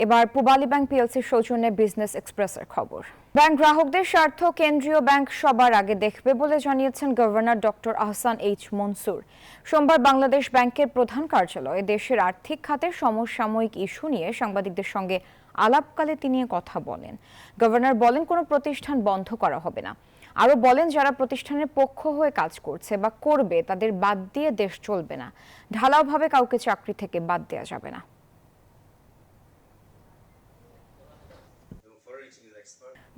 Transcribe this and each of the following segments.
এবার পূবালী ব্যাংক পিএলসির সৌজন্যে বিজনেস এক্সপ্রেসের খবর। ব্যাংক গ্রাহকদের স্বার্থ কেন্দ্রীয় ব্যাংক সবার আগে দেখবে বলে জানিয়েছেন governor doctor Ahsan H Mansur. সোমবার বাংলাদেশ ব্যাংকের প্রধান কার্যালয়ে দেশের আর্থিক খাতের সমসাময়িক ইস্যু নিয়ে সাংবাদিকদের সঙ্গে আলাপকালে তিনি কথা বলেন। গভর্নর বলেন, কোনো প্রতিষ্ঠান বন্ধ করা হবে না। আরও বলেন, যারা প্রতিষ্ঠানের পক্ষ হয়ে কাজ করছে বা করবে তাদের বাদ দিয়ে দেশ চলবে না। ঢালাওভাবে কাউকে চাকরি থেকে বাদ দেওয়া যাবে না।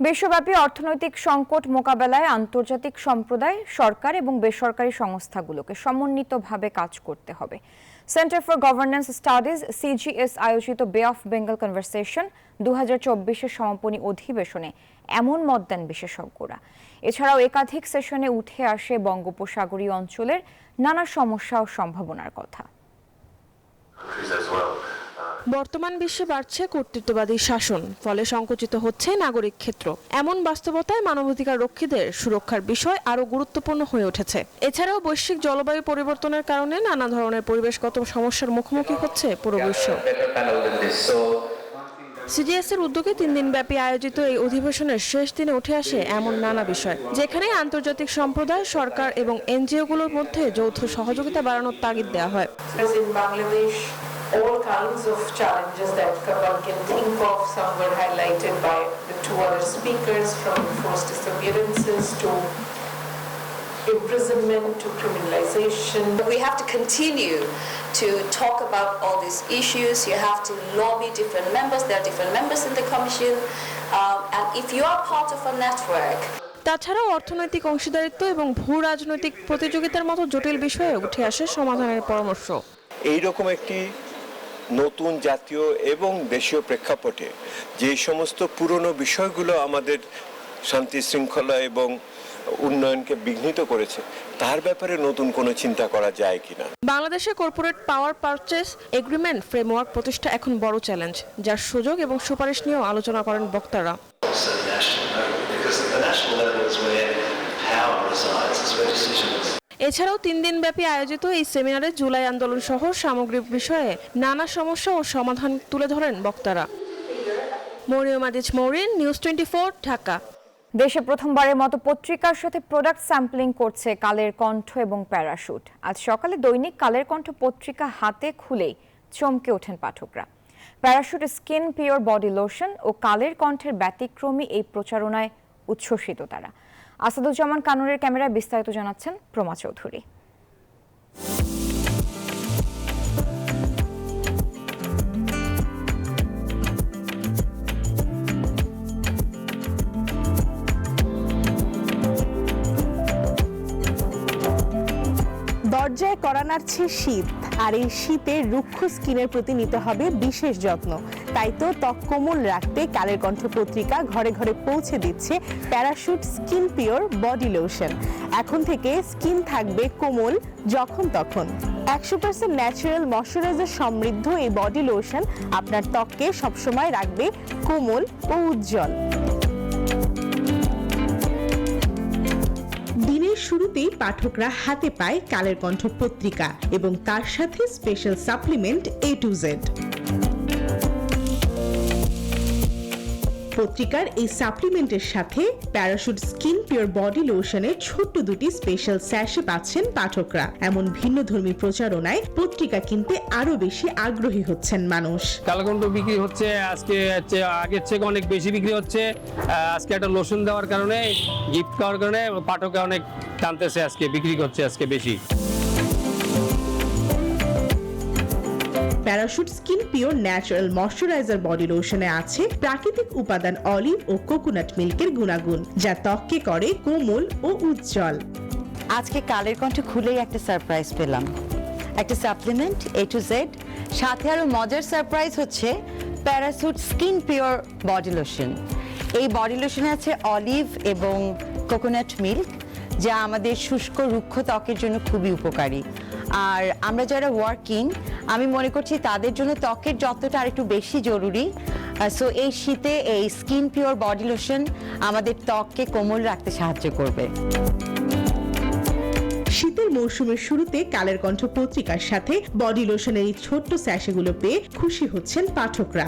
বিশ্বব্যাপী অর্থনৈতিক সংকট মোকাবেলায় আন্তর্জাতিক সম্প্রদায়, সরকার এবং বেসরকারি সংস্থাগুলোকে সমন্বিতভাবে কাজ করতে হবে। Centre for governance studies CGS আয়োজিত বে অফ বেঙ্গল কনভারসেশন 2024-এর সমাপনী অধিবেশনে এমন মত দেন বিশেষজ্ঞরা। এছাড়াও একাধিক সেশনে উঠে আসে বঙ্গোপসাগরীয় অঞ্চলের নানা সমস্যা ও সম্ভাবনার কথা। বর্তমান বিশ্বে বাড়ছে কর্তৃত্ববাদী শাসন, ফলে সংকুচিত হচ্ছে নাগরিক ক্ষেত্র। এমন বাস্তবতায় মানবাধিকার রক্ষীদের সুরক্ষার বিষয় আরও গুরুত্বপূর্ণ হয়ে উঠেছে। এছাড়াও বৈশ্বিক জলবায়ু পরিবর্তনের কারণে নানা ধরনের পরিবেশগত সমস্যার মুখোমুখি হচ্ছে পুরো বিশ্ব। সিজিএস এর উদ্যোগে 3 দিনব্যাপী আয়োজিত এই অধিবেশনের শেষ দিনে উঠে আসে এমন নানা বিষয়, যেখানে আন্তর্জাতিক সম্প্রদায়, সরকার এবং এনজিওগুলোর মধ্যে যৌথ সহযোগিতা বাড়ানোর তাগিদ দেওয়া হয়। All kinds of challenges that one can think of, some were highlighted by the two other speakers, from forced disappearances to imprisonment to criminalization. We have to continue to talk about all these issues. You have to lobby different members. There are different members in the commission. And if you are part of a network, তাছাড়াও অর্থনৈতিক অংশীদারিত্ব এবং ভূ রাজনৈতিক প্রতিযোগিতার মতো জটিল বিষয়ে উঠে আসে সমাধানের পরামর্শ। এইরকম একটি নতুন জাতীয় এবং দেশীয় প্রেক্ষাপটে যে সমস্ত পুরনো বিষয়গুলো আমাদের শান্তি শৃঙ্খলা এবং উন্নয়নকে বিঘ্নিত করেছে, তার ব্যাপারে নতুন কোনো চিন্তা করা যায় কিনা। বাংলাদেশে কর্পোরেট পাওয়ার পারচেজ এগ্রিমেন্ট ফ্রেমওয়ার্ক প্রতিষ্ঠা এখন বড় চ্যালেঞ্জ, যার সুযোগ এবং সুপারিশ নিয়েও আলোচনা করেন বক্তারা। এছাড়াও 3 দিনব্যাপী আয়োজিত এই সেমিনারে জুলাই আন্দোলন সহ সামগ্রিক বিষয়ে নানা সমস্যা ও সমাধান তুলে ধরেন বক্তারা। মরিয়ম আজিজ মৌরিন, নিউজ 24, ঢাকা। দেশে প্রথমবারের মতো পত্রিকার সাথে প্রোডাক্ট স্যাম্পলিং করছে কালের কণ্ঠ এবং প্যারাশুট। আজ সকালে দৈনিক কালের কণ্ঠ পত্রিকা হাতে খুলেই চমকে ওঠেন পাঠকরা। Parachute skin pure body lotion ও কালের কণ্ঠের ব্যতিক্রমী এই প্রচারণায় উচ্ছ্বসিত তারা। আসাদুজ্জামান কানুরের ক্যামেরায় বিস্তারিত জানাচ্ছেন প্রমা চৌধুরী। দরজায় কড়া নাড়ছে শীত, আর এই শীতে রুক্ষ স্কিনের প্রতি নিতে হবে বিশেষ যত্ন। তাই তো ত্বক কোমল রাখতে কালের কণ্ঠ পত্রিকা ঘরে ঘরে পৌঁছে দিচ্ছে parachute skin pure body lotion. এখন থেকে স্কিন থাকবে কোমল যখন তখন। 100% ন্যাচারাল ময়শ্চারাইজার সমৃদ্ধ এই বডি লোশন আপনার ত্বককে সবসময় রাখবে কোমল ও উজ্জ্বল। দিনের শুরুতেই পাঠকরা হাতে পায় কালের কণ্ঠ পত্রিকা এবং তার সাথে special supplement A to Z। পত্রিকার এই সাপ্লিমেন্টের সাথে প্যারাশুট স্কিন পিওর বডি লোশনের ছোট্ট দুটি স্পেশাল স্যাশে পাচ্ছেন পাঠকরা। এমন ভিন্নধর্মী প্রচারণায় পত্রিকা কিনতে আরো বেশি আগ্রহী হচ্ছেন মানুষ। কালকণ্ঠ বিক্রি হচ্ছে আজকে আগের থেকে অনেক বেশি বিক্রি হচ্ছে। আজকে একটা লোশন দেওয়ার কারণে, গিফট করার কারণে পাঠকে অনেক টানতেছে, আজকে বিক্রি করছে আজকে বেশি। Parachute skin pure natural moisturiser body লোশনে আছে প্রাকৃতিক উপাদান অলিভ ও কোকোনাট মিল্কের গুণাগুণ, যা ত্বককে করে কোমল ও উজ্জ্বল। আজকে কালের কণ্ঠ খুলেই একটা সারপ্রাইজ পেলাম, একটা সাপ্লিমেন্ট A to Z, সাথে আরো মজার সারপ্রাইজ হচ্ছে parachute skin pure body lotion. এই বডি লোশনে আছে অলিভ এবং কোকোনাট মিল্ক, যা আমাদের শুষ্ক রুক্ষ ত্বকের জন্য খুবই উপকারী। আর আমরা যারা ওয়ার্কিং, আমি মনে করছি তাদের জন্য ত্বকের যত্নটা আরেকটু বেশি জরুরি। সো এই শীতে এই স্কিন পিওর বডি লোশন আমাদের ত্বককে কোমল রাখতে সাহায্য করবে। শীতের মৌসুমের শুরুতে কালের কণ্ঠ পত্রিকার সাথে বডি লোশনের এই ছোট্ট স্যাশেগুলো পেয়ে খুশি হচ্ছেন পাঠকরা।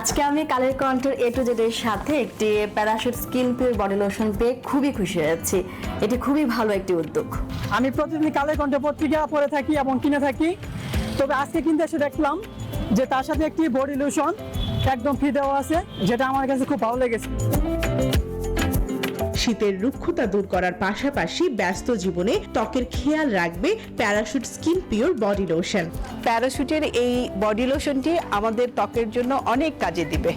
আজকে আমি কালের কন্ট্রোল A to Z এর সাথে একটি parachute skin pure body lotion পেয়ে খুবই খুশি হয়েছি। এটি খুবই ভালো একটি উদ্যোগ। আমি প্রতিদিন কালের কণ্ঠ পত্রিকা পড়ে থাকি এবং কিনে থাকি, তবে আজকে কিনতে এসে দেখলাম যে তার সাথে একটি বডি লোশন একদম ফ্রি দেওয়া আছে, যেটা আমার কাছে খুব ভালো লেগেছে। শীতের রুক্ষতা দূর করার পাশাপাশি ব্যস্ত জীবনে ত্বকের খেয়াল রাখবে Parachute skin pure body lotion. প্যারাশুটের এই বডি লোশনটি আমাদের ত্বকের জন্য অনেক কাজে দিবে।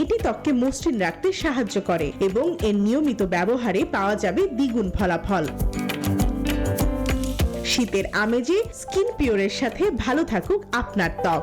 এটি ত্বককে মসৃণ রাখতে সাহায্য করে এবং এর নিয়মিত ব্যবহারে পাওয়া যাবে দ্বিগুণ ফলাফল। শীতের আমেজে স্কিন পিওরের সাথে ভালো থাকুক আপনার ত্বক।